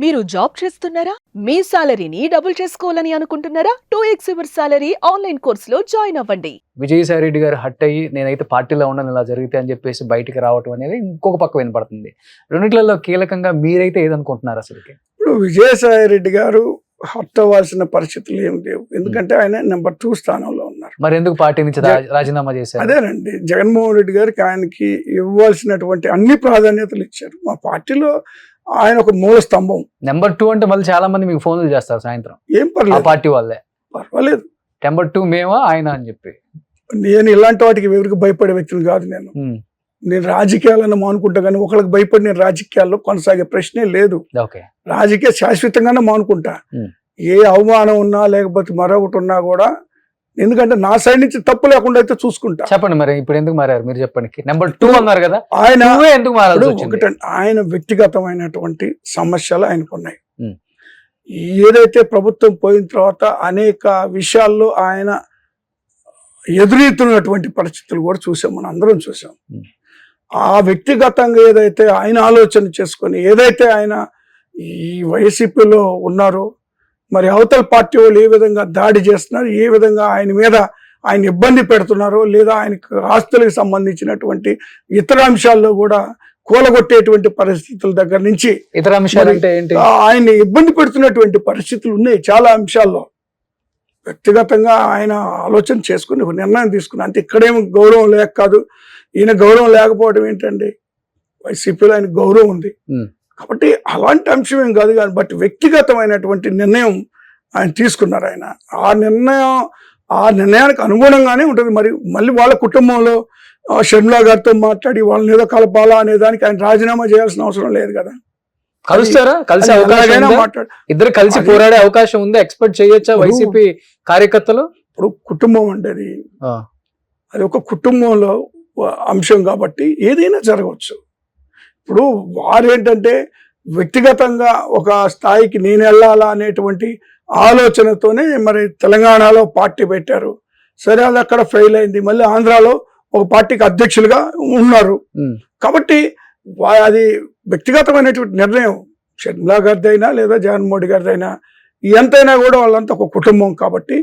మీరు జాబ్ చేస్తున్నారా? మీ సాలరీని డబుల్ చేసుకోవాలని అనుకుంటున్నారా? 2x యువర్ సాలరీ ఆన్లైన్ కోర్సులో జాయిన్ అవ్వండి. విజయసాయి రెడ్డి గారు హట్ అయ్యి నేనైతే పార్టీలో ఉన్నాను ఇలా జరిగితే అని చెప్పేసి బయటికి రావటం అనేది ఇంకొక పక్క వినపడుతుంది. రెండిట్లలో కీలకంగా మీరైతే ఏదనుకుంటున్నారు అసలుకి? ఇప్పుడు విజయసాయి రెడ్డి గారు హట్ అవ్వాల్సిన పరిస్థితులు ఏం లేవు. ఎందుకంటే ఆయన నెంబర్ 2 స్థానంలో ఉన్నారు. మరి ఎందుకు పార్టీ నుంచి రాజీనామా చేశారు? అదేనండి, జగన్మోహన్ రెడ్డి గారికి ఆయనకి ఇవ్వాల్సినటువంటి అన్ని ప్రాధాన్యతలు ఇచ్చారు. మా పార్టీలో ఆయన ఒక మూల స్తంభం. నెంబర్ 2 అంటే మళ్ళీ చాలా మంది మీకు ఫోన్లు చేస్తారు సాయంత్రం. ఏం పర్లేదు, పార్టీ వాళ్ళే పర్వాలేదు. నెంబర్ 2 మేమా ఆయన అని చెప్పి. నేను ఇలాంటి వాటికి ఎవరికి భయపడే వ్యక్తిని కాదు. నేను రాజకీయాలను మానుకుంటా, కానీ ఒకరికి భయపడి నేను రాజకీయాల్లో కొనసాగే ప్రశ్నే లేదు. రాజకీయ శాశ్వతంగానే మానుకుంటా. ఏ అవమానం ఉన్నా లేకపోతే మరొకటి ఉన్నా కూడా, ఎందుకంటే నా సైడ్ నుంచి తప్పు లేకుండా అయితే చూసుకుంటా. చెప్పండి మరి ఇప్పుడు ఎందుకు మారారు మీరు చెప్పండి. నెంబర్ 2 అన్నారు కదా, ఆయన ఎందుకు మారారు? ఒకటి, ఆయన వ్యక్తిగతమైనటువంటి సమస్యలు ఆయనకున్నాయి. ఏదైతే ప్రభుత్వం పోయిన తర్వాత అనేక విషయాల్లో ఆయన ఎదురెత్తున్నటువంటి పరిస్థితులు కూడా చూసాం, మనం అందరం చూసాం. ఆ వ్యక్తిగతంగా ఏదైతే ఆయన ఆలోచన చేసుకొని ఏదైతే ఆయన ఈ వైసీపీలో ఉన్నారో, మరి అవతల పార్టీ వాళ్ళు ఏ విధంగా దాడి చేస్తున్నారు, ఏ విధంగా ఆయన మీద ఆయన ఇబ్బంది పెడుతున్నారో, లేదా ఆయనకు ఆస్తులకు సంబంధించినటువంటి ఇతర అంశాల్లో కూడా కూలగొట్టేటువంటి పరిస్థితుల దగ్గర నుంచి ఇతర అంశాలు అంటే ఏంటి, ఆయన్ని ఇబ్బంది పెడుతున్నటువంటి పరిస్థితులు ఉన్నాయి చాలా అంశాల్లో. వ్యక్తిగతంగా ఆయన ఆలోచన చేసుకుని ఒక నిర్ణయం తీసుకున్నా. అంటే ఇక్కడేమో గౌరవం లేక కాదు, ఈయన గౌరవం లేకపోవడం ఏంటండి, వైసీపీలో ఆయన గౌరవం ఉంది కాబట్టి అలాంటి అంశం ఏం కాదు. కానీ బట్ వ్యక్తిగతమైనటువంటి నిర్ణయం ఆయన తీసుకున్నారు. ఆయన ఆ నిర్ణయానికి అనుగుణంగానే ఉంటుంది. మరి మళ్ళీ వాళ్ళ కుటుంబంలో షర్మిలా గారితో మాట్లాడి వాళ్ళని ఏదో కలపాలా అనే దానికి ఆయన రాజీనామా చేయాల్సిన అవసరం లేదు కదా. కలుస్తారా? కలిసి ఇద్దరు కలిసి పోరాడే అవకాశం ఉందా? ఎక్స్పెక్ట్ చేయొచ్చా వైసీపీ కార్యకర్తలు? ఇప్పుడు కుటుంబం అంటే అది ఒక కుటుంబంలో అంశం కాబట్టి ఏదైనా జరగవచ్చు. ఇప్పుడు వారు ఏంటంటే వ్యక్తిగతంగా ఒక స్థాయికి నేను వెళ్ళాలా అనేటువంటి ఆలోచనతోనే మరి తెలంగాణలో పార్టీ పెట్టారు. సరే, అది అక్కడ ఫెయిల్ అయింది. మళ్ళీ ఆంధ్రాలో ఒక పార్టీకి అధ్యక్షులుగా ఉన్నారు. కాబట్టి అది వ్యక్తిగతమైనటువంటి నిర్ణయం. షర్మిలా గారిదైనా లేదా జగన్మోహన్ గారిదైనా ఎంతైనా కూడా వాళ్ళంతా ఒక కుటుంబం కాబట్టి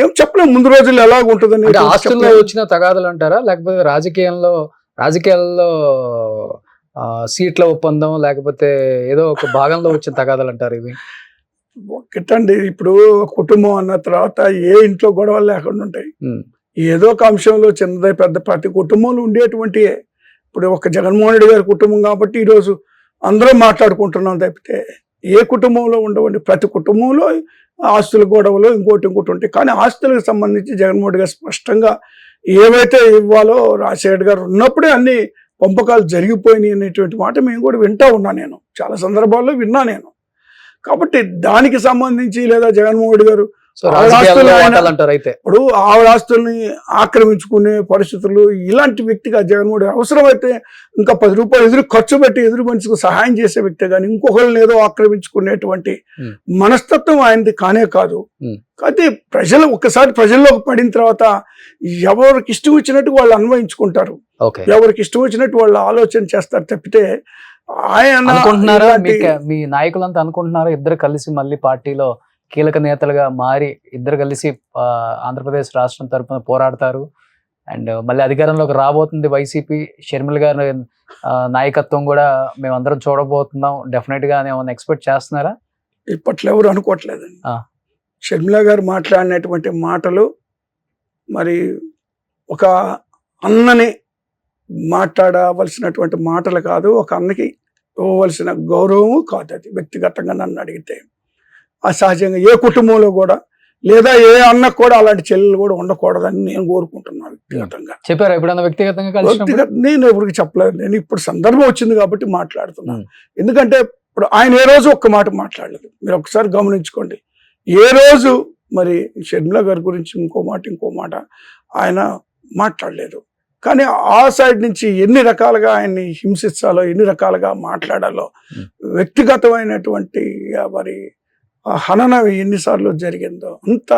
ఏం చెప్పలేం ముందు రోజుల్లో ఎలాగ ఉంటుందని. ఆస్తుల్లో వచ్చిన తగాదాలు అంటారా, లేకపోతే రాజకీయాల్లో సీట్ల ఒప్పందం, లేకపోతే ఏదో ఒక భాగంలో వచ్చిన తగాదాలు అంటారు ఇవి? ఒకటండి, ఇప్పుడు కుటుంబం అన్న తర్వాత ఏ ఇంట్లో గొడవలు లేకుండా ఉంటాయి. ఏదో ఒక అంశంలో చిన్నదే పెద్ద ప్రతి కుటుంబంలో ఉండేటువంటి. ఇప్పుడు ఒక జగన్మోహన్ రెడ్డి గారి కుటుంబం కాబట్టి ఈరోజు అందరం మాట్లాడుకుంటున్నాం తప్పితే ఏ కుటుంబంలో ఉండవండి. ప్రతి కుటుంబంలో ఆస్తుల గొడవలు ఇంకోటి ఉంటాయి. కానీ ఆస్తులకు సంబంధించి జగన్మోహన్ రెడ్డి గారు స్పష్టంగా ఏవైతే ఇవ్వాలో రాజశేఖర్ గారు ఉన్నప్పుడే అన్ని పంపకాలు జరిగిపోయినాయి అనేటువంటి మాట మేము కూడా వింటా ఉన్నా. నేను చాలా సందర్భాల్లో విన్నా నేను. కాబట్టి దానికి సంబంధించి లేదా జగన్మోహన్ రెడ్డి గారు ఇప్పుడు ఆవిడ ఆస్తుల్ని ఆక్రమించుకునే పరిస్థితులు, ఇలాంటి వ్యక్తిగా జగన్మోహన్ రెడ్డి అవసరమైతే ఇంకా 10 రూపాయలు ఎదురు ఖర్చు పెట్టి ఎదురు మనిషికి సహాయం చేసే వ్యక్తి, కానీ ఇంకొకరిని ఏదో ఆక్రమించుకునేటువంటి మనస్తత్వం ఆయనది కానే కాదు. అయితే ఒక్కసారి ప్రజల్లోకి పడిన తర్వాత ఎవరికి ఇష్టం వచ్చినట్టు వాళ్ళు అన్వయించుకుంటారు, ఎవరికి ఇష్టం వచ్చినట్టు వాళ్ళు ఆలోచన చేస్తారు తప్పితే ఆయన మీ నాయకులంతా అనుకుంటున్నారా ఇద్దరు కలిసి మళ్ళీ పార్టీలో కీలక నేతలుగా మారి ఇద్దరు కలిసి ఆంధ్రప్రదేశ్ రాష్ట్రం తరఫున పోరాడతారు అండ్ మళ్ళీ అధికారంలోకి రాబోతుంది వైసీపీ, షర్మిల గారి నాయకత్వం కూడా మేమందరం చూడబోతున్నాం డెఫినెట్ గా ఏమైనా ఎక్స్పెక్ట్ చేస్తున్నారా? ఇప్పట్లో ఎవరు అనుకోవట్లేదండి. షర్మిల గారు మాట్లాడినటువంటి మాటలు మరి ఒక అన్నని మాట్లాడవలసినటువంటి మాటలు కాదు, ఒక అన్నకి ఇవ్వవలసిన గౌరవము కాదు. అది వ్యక్తిగతంగా నన్ను అడిగితే అసహజంగా ఏ కుటుంబంలో కూడా లేదా ఏ అన్నకు కూడా అలాంటి చెల్లెలు కూడా ఉండకూడదని నేను కోరుకుంటున్నాను. వ్యక్తిగతంగా చెప్పారా ఎప్పుడన్నా? వ్యక్తిగతంగా నేను ఎవరికి చెప్పలేదు. నేను ఇప్పుడు సందర్భం వచ్చింది కాబట్టి మాట్లాడుతున్నాను. ఎందుకంటే ఇప్పుడు ఆయన ఏ రోజు ఒక్క మాట మాట్లాడలేదు. మీరు ఒకసారి గమనించుకోండి. ఏ రోజు మరి షర్మిల గారి గురించి ఇంకో మాట ఆయన మాట్లాడలేదు. కానీ ఆ సైడ్ నుంచి ఎన్ని రకాలుగా ఆయన్ని హింసించాలో, ఎన్ని రకాలుగా మాట్లాడాలో, వ్యక్తిగతమైనటువంటి మరి హనన ఎన్నిసార్లు జరిగిందో అంత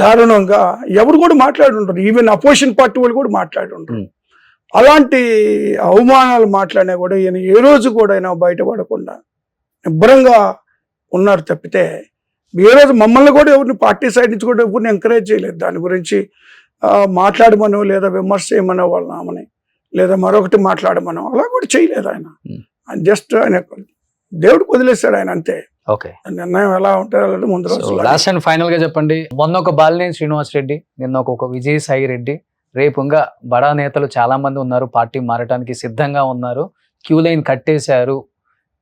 దారుణంగా ఎవరు కూడా మాట్లాడి ఉంటారు. ఈవెన్ అపోజిషన్ పార్టీ వాళ్ళు కూడా మాట్లాడి ఉంటారు. అలాంటి అవమానాలు మాట్లాడినా కూడా ఈయన ఏ రోజు కూడా అయినా బయటపడకుండా నిబ్బరంగా ఉన్నారు తప్పితే ఏ రోజు మమ్మల్ని కూడా ఎవరిని పార్టీ సైడ్ నుంచి కూడా ఎవరిని ఎంకరేజ్ చేయలేదు. దాని గురించి మాట్లాడమనో లేదా విమర్శ చేయమనో వాళ్ళ నామని లేదా మరొకటి మాట్లాడమనో అలా కూడా చేయలేదు ఆయన. జస్ట్ ఆయన దేవుడికి వదిలేశాడు ఆయన అంతే. ఓకే, నిర్ణయం ఎలా ఉంటారో ముందు రోజు. లాస్ట్ అండ్ ఫైనల్ గా చెప్పండి, మొన్న ఒక బాలినేని శ్రీనివాస్ రెడ్డి, నిన్న ఒక విజయసాయి రెడ్డి, రేపు ఇంకా బడా నేతలు చాలా మంది ఉన్నారు, పార్టీ మారటానికి సిద్ధంగా ఉన్నారు, క్యూ లైన్ కట్టేశారు,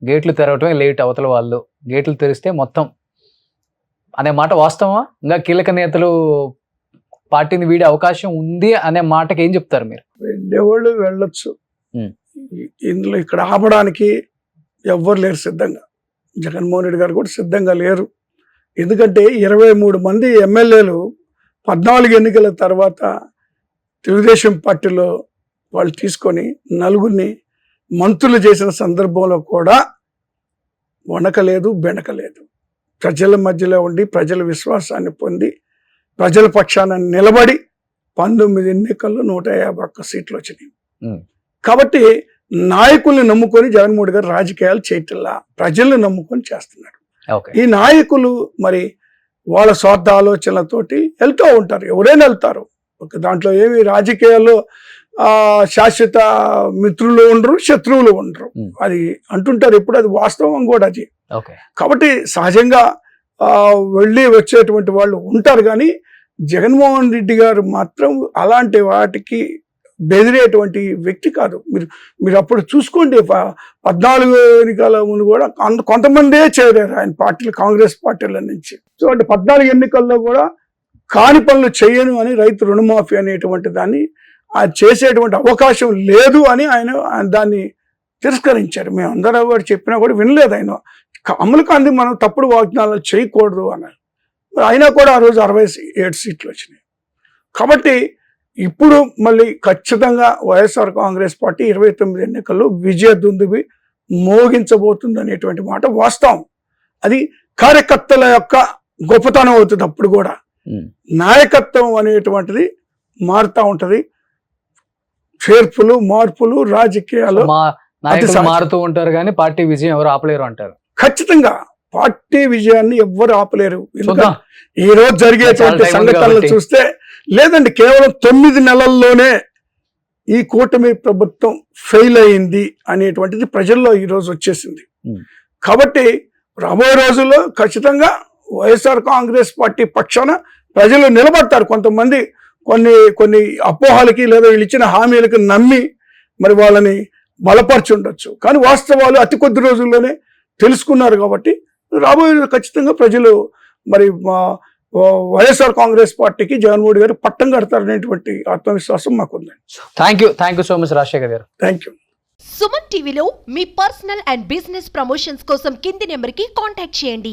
గేట్లు తెరవటమే లేట్ అవతల వాళ్ళు, గేట్లు తెరిస్తే మొత్తం అనే మాట వాస్తవమా? ఇంకా కీలక నేతలు పార్టీని వీడే అవకాశం ఉంది అనే మాటకి ఏం చెప్తారు మీరు? వెళ్ళేవాళ్ళు వెళ్ళొచ్చు, ఇందులో ఇక్కడ ఆపడానికి ఎవ్వరు లేరు సిద్ధంగా. జగన్మోహన్ రెడ్డి గారు కూడా సిద్ధంగా లేరు. ఎందుకంటే 23 మంది ఎమ్మెల్యేలు 14 ఎన్నికల తర్వాత తెలుగుదేశం పార్టీలో వాళ్ళు తీసుకొని 4 మంత్రులు చేసిన సందర్భంలో కూడా వణకలేదు, బెణకలేదు. ప్రజల మధ్యలో ఉండి ప్రజల విశ్వాసాన్ని పొంది ప్రజల పక్షాన నిలబడి 19 ఎన్నికల్లో 151 సీట్లు వచ్చినాయి. కాబట్టి నాయకుల్ని నమ్ముకొని జగన్మోహన్ రెడ్డి గారు రాజకీయాలు చేయటల్లా, ప్రజల్ని నమ్ముకొని చేస్తున్నాడు. ఈ నాయకులు మరి వాళ్ళ స్వార్థ ఆలోచనలతోటి వెళ్తూ ఉంటారు, ఎవరైనా వెళ్తారు. దాంట్లో ఏమి రాజకీయాల్లో శాశ్వత మిత్రులు ఉండరు, శత్రువులు ఉండరు, అది అంటుంటారు ఎప్పుడు, అది వాస్తవం కూడా అది. కాబట్టి సహజంగా వెళ్ళి వచ్చేటువంటి వాళ్ళు ఉంటారు. కానీ జగన్మోహన్ రెడ్డి గారు మాత్రం అలాంటి వాటికి బెదిరేటువంటి వ్యక్తి కాదు. మీరు అప్పుడు చూసుకోండి, 14 ఎన్నికల ముందు కూడా కొంతమందే చేరారు ఆయన పార్టీలు, కాంగ్రెస్ పార్టీల నుంచి. సో అంటే 14 ఎన్నికల్లో కూడా కాని పనులు చేయను అని రైతు రుణమాఫీ అనేటువంటి దాన్ని చేసేటువంటి అవకాశం లేదు అని ఆయన దాన్ని తిరస్కరించారు. మేము అందరూ కూడా చెప్పినా కూడా వినలేదు ఆయన. అమలు కాంతి మనం తప్పుడు వాగ్దానాలు చేయకూడదు అన్నారు. అయినా కూడా ఆ రోజు 67 సీట్లు వచ్చినాయి. కాబట్టి ఇప్పుడు మళ్ళీ ఖచ్చితంగా వైఎస్ఆర్ కాంగ్రెస్ పార్టీ 29 ఎన్నికల్లో విజయ దుందుబి మోగించబోతుంది అనేటువంటి మాట వాస్తవం. అది కార్యకర్తల యొక్క గొప్పతనం అవుతుంది. అప్పుడు కూడా నాయకత్వం అనేటువంటిది మారుతూ ఉంటది. చేర్పులు మార్పులు రాజకీయాలు మారుతూ ఉంటారు, కానీ పార్టీ విజయం ఎవరు ఆపలేరు అంటారు. ఖచ్చితంగా పార్టీ విజయాన్ని ఎవ్వరు ఆపలేరు. ఎందుకంటే ఈ రోజు జరిగేటువంటి సంఘటనలు చూస్తే లేదండి, కేవలం 9 నెలల్లోనే ఈ కూటమి ప్రభుత్వం ఫెయిల్ అయింది అనేటువంటిది ప్రజల్లో ఈ రోజు వచ్చేసింది. కాబట్టి రాబోయే రోజుల్లో ఖచ్చితంగా వైఎస్ఆర్ కాంగ్రెస్ పార్టీ పక్షాన ప్రజలు నిలబడతారు. కొంతమంది కొన్ని అపోహలకి లేదా వీళ్ళు ఇచ్చిన హామీలకు నమ్మి మరి వాళ్ళని బలపరిచి ఉండొచ్చు. కానీ వాస్తవాలు అతి కొద్ది రోజుల్లోనే తెలుసుకున్నారు. కాబట్టి రాబోయే ఖచ్చితంగా ప్రజలు మరి వైఎస్ఆర్ కాంగ్రెస్ పార్టీకి జగన్మోహన్ రెడ్డి గారు పట్టం కడతారనేటువంటి ఆత్మవిశ్వాసం మాకుంది. Thank you so much Rajasekhar గారు. Thank you. సుమన్ టీవీలో మీ పర్సనల్ అండ్ బిజినెస్ ప్రమోషన్స్ కోసం కింది నెంబర్కి కాంటాక్ట్ చేయండి.